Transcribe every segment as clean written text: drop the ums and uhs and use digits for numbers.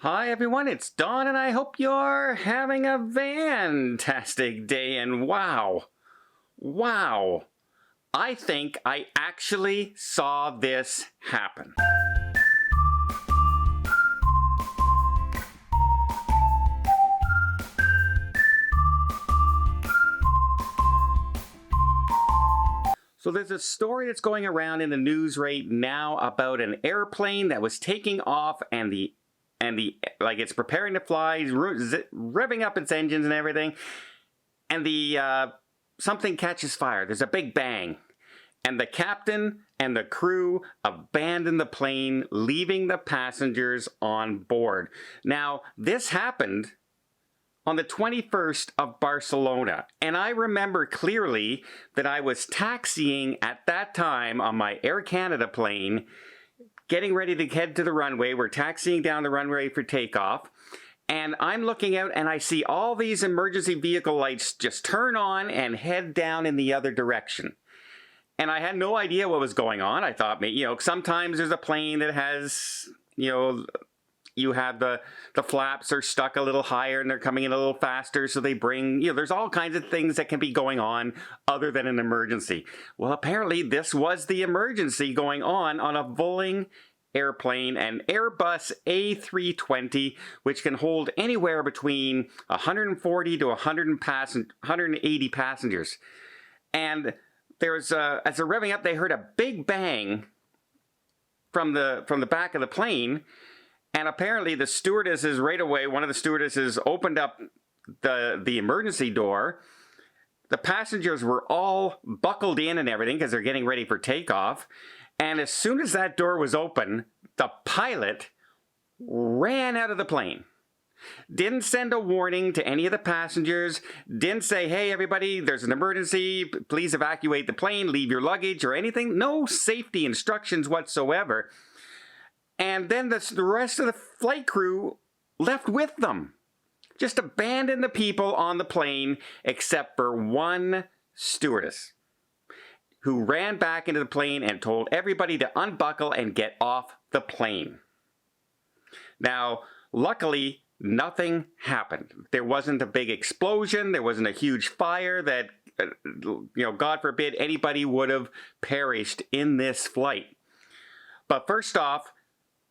Hi everyone, it's Don and I hope you're having a fantastic day. And wow, I think I actually saw this happen. So there's a story that's going around in the news right now about an airplane that was taking off and like it's preparing to fly, revving up its engines and everything, and the something catches fire. There's a big bang, and the captain and the crew abandon the plane, leaving the passengers on board. Now, this happened on the 21st of Barcelona, and I remember clearly that I was taxiing at that time on my Air Canada plane, getting ready to head to the runway. We're taxiing down the runway for takeoff, and I'm looking out and I see all these emergency vehicle lights just turn on and head down in the other direction. And I had no idea what was going on. I thought, sometimes there's a plane that has, you have the flaps are stuck a little higher and they're coming in a little faster, so they bring, there's all kinds of things that can be going on other than an emergency. Well, apparently this was the emergency going on a Vueling airplane, an Airbus A320, which can hold anywhere between 140 to 180 passengers. And there's as they're revving up, they heard a big bang from the back of the plane. And apparently the stewardesses right away, one of the stewardesses opened up the emergency door. The passengers were all buckled in and everything because they're getting ready for takeoff. And as soon as that door was open, the pilot ran out of the plane. Didn't send a warning to any of the passengers. Didn't say, hey, everybody, there's an emergency. Please evacuate the plane, leave your luggage or anything. No safety instructions whatsoever. And then the rest of the flight crew left with them. Just abandoned the people on the plane except for one stewardess who ran back into the plane and told everybody to unbuckle and get off the plane. Now, luckily, nothing happened. There wasn't a big explosion. There wasn't a huge fire that, God forbid, anybody would have perished in this flight. But first off,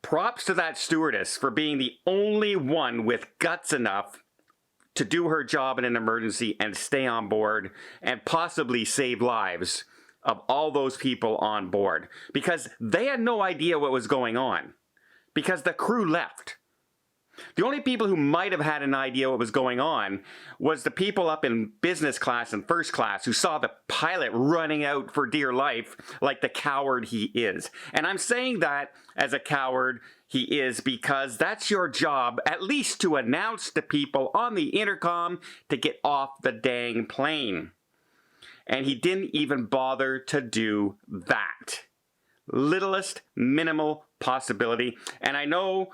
props to that stewardess for being the only one with guts enough to do her job in an emergency and stay on board and possibly save lives of all those people on board, because they had no idea what was going on because the crew left. The only people who might have had an idea what was going on was the people up in business class and first class who saw the pilot running out for dear life like the coward he is. And I'm saying that as a coward he is because that's your job, at least to announce to people on the intercom to get off the dang plane. And he didn't even bother to do that. Littlest minimal possibility. And I know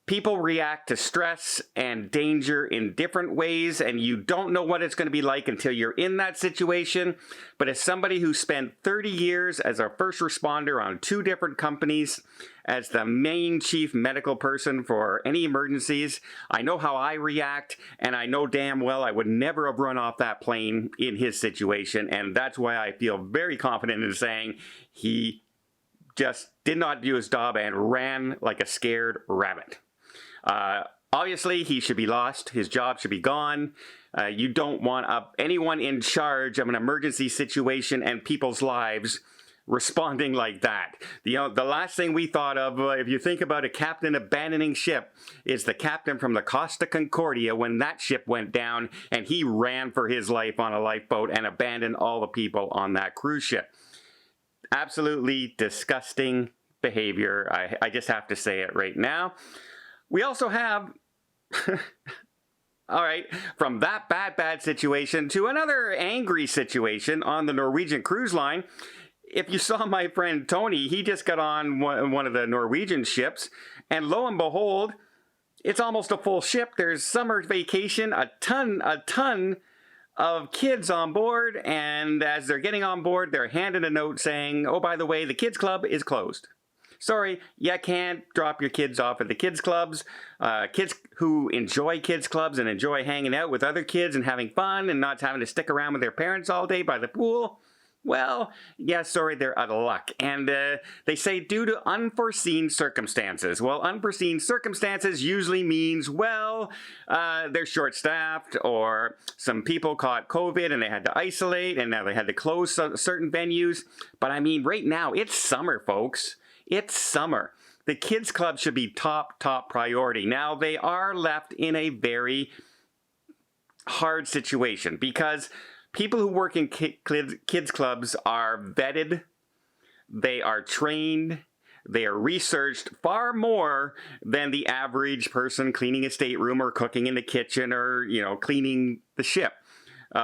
people react to stress and danger in different ways, and you don't know what it's going to be like until you're in that situation. But as somebody who spent 30 years as a first responder on 2 different companies, as the main chief medical person for any emergencies, I know how I react, and I know damn well I would never have run off that plane in his situation, and that's why I feel very confident in saying he just did not do his job and ran like a scared rabbit. Obviously, he should be lost. His job should be gone. You don't want anyone in charge of an emergency situation and people's lives responding like that. The last thing we thought of, if you think about a captain abandoning ship, is the captain from the Costa Concordia when that ship went down and he ran for his life on a lifeboat and abandoned all the people on that cruise ship. Absolutely disgusting behavior. I just have to say it right now. We also have, all right, from that bad situation to another angry situation on the Norwegian Cruise Line. If you saw my friend Tony, he just got on one of the Norwegian ships, and lo and behold, it's almost a full ship. There's summer vacation, a ton of kids on board, and as they're getting on board, they're handed a note saying, oh, by the way, the kids club is closed. sorry, you can't drop your kids off at the kids clubs. Kids who enjoy kids clubs and enjoy hanging out with other kids and having fun and not having to stick around with their parents all day by the pool, well, yeah, sorry, they're out of luck. And they say due to unforeseen circumstances. Well, unforeseen circumstances usually means, well, they're short-staffed, or some people caught COVID and they had to isolate and now they had to close certain venues. But I mean, right now, it's summer, folks. It's summer. The kids club should be top priority. Now, they are left in a very hard situation because people who work in kids clubs are vetted, they are trained, they are researched far more than the average person cleaning a stateroom or cooking in the kitchen or, cleaning the ship.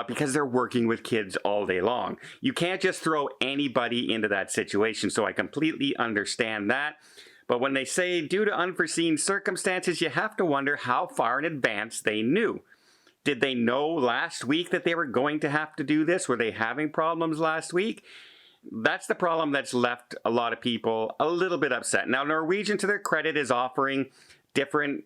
Because they're working with kids all day long. You can't just throw anybody into that situation, so I completely understand that. But when they say due to unforeseen circumstances, you have to wonder how far in advance they knew. Did they know last week that they were going to have to do this? Were they having problems last week? That's the problem that's left a lot of people a little bit upset. Now, Norwegian, to their credit, is offering different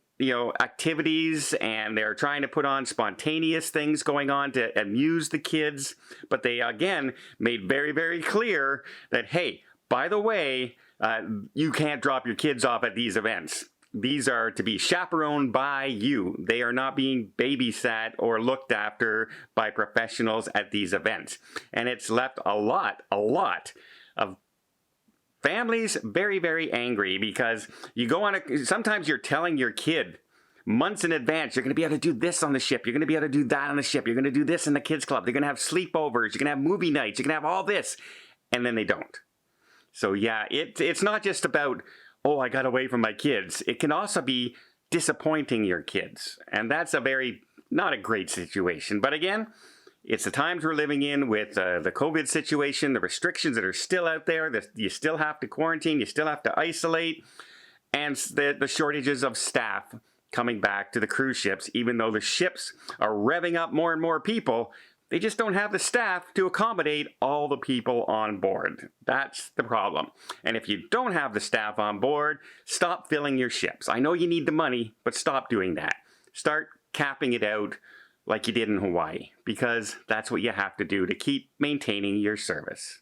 activities, and they're trying to put on spontaneous things going on to amuse the kids. But they, again, made very, very clear that, hey, by the way, you can't drop your kids off at these events. These are to be chaperoned by you. They are not being babysat or looked after by professionals at these events. And it's left a lot of families very, very angry because you go on sometimes you're telling your kid months in advance, you're going to be able to do this on the ship, you're going to be able to do that on the ship, you're going to do this in the kids club, they're going to have sleepovers, you're going to have movie nights, you're going to have all this, and then they don't. So yeah, it's not just about, oh, I got away from my kids. It can also be disappointing your kids, and that's not a great situation. But again, it's the times we're living in with the COVID situation, the restrictions that are still out there, that you still have to quarantine, you still have to isolate, and the shortages of staff coming back to the cruise ships. Even though the ships are revving up more and more people, they just don't have the staff to accommodate all the people on board. That's the problem. And if you don't have the staff on board, stop filling your ships. I know you need the money, but stop doing that. Start capping it out like you did in Hawaii, because that's what you have to do to keep maintaining your service.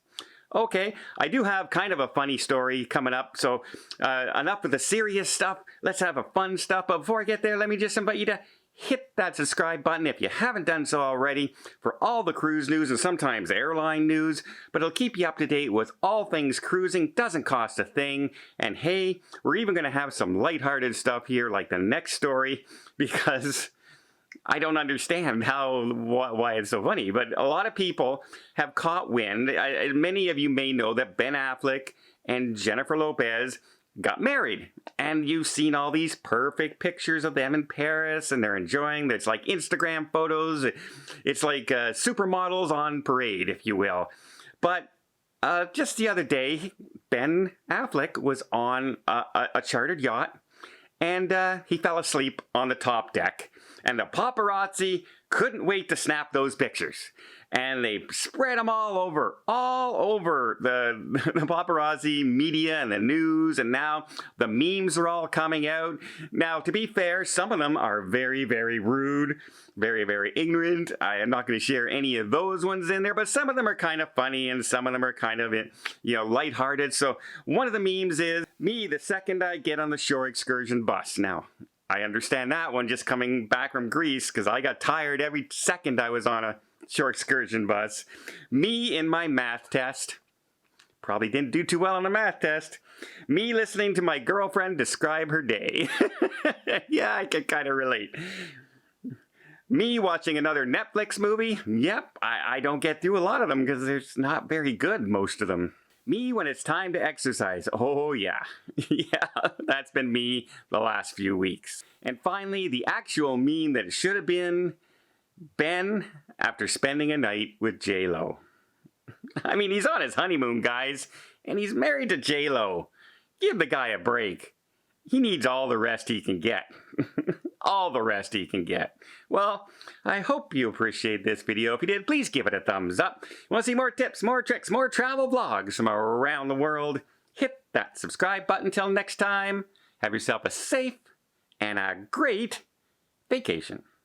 Okay, I do have kind of a funny story coming up, so enough with the serious stuff. Let's have a fun stuff. But before I get there, let me just invite you to hit that subscribe button if you haven't done so already for all the cruise news and sometimes airline news, but it'll keep you up to date with all things cruising. Doesn't cost a thing. And hey, we're even going to have some lighthearted stuff here like the next story, because I don't understand why it's so funny, but a lot of people have caught wind. Many of you may know that Ben Affleck and Jennifer Lopez got married, and you've seen all these perfect pictures of them in Paris, and they're enjoying. It's like Instagram photos. It's like supermodels on parade, if you will. But just the other day, Ben Affleck was on a chartered yacht, and he fell asleep on the top deck. And the paparazzi couldn't wait to snap those pictures. And they spread them all over the paparazzi media and the news. And now the memes are all coming out. Now, to be fair, some of them are very, very rude, very, very ignorant. I am not going to share any of those ones in there, but some of them are kind of funny and some of them are kind of, lighthearted. So one of the memes is me the second I get on the shore excursion bus. Now, I understand that one just coming back from Greece, because I got tired every second I was on a shore excursion bus. Me in my math test. Probably didn't do too well on the math test. Me listening to my girlfriend describe her day. Yeah, I can kind of relate. Me watching another Netflix movie. Yep, I don't get through a lot of them because they're not very good, most of them. Me when it's time to exercise. Oh yeah. Yeah, that's been me the last few weeks. And finally, the actual meme that it should have been Ben after spending a night with J-Lo. I mean, he's on his honeymoon, guys, and he's married to J-Lo. Give the guy a break. He needs all the rest he can get. All the rest he can get. Well, I hope you appreciate this video. If you did, please give it a thumbs up. Want to see more tips, more tricks, more travel vlogs from around the world? Hit that subscribe button. Till next time, have yourself a safe and a great vacation.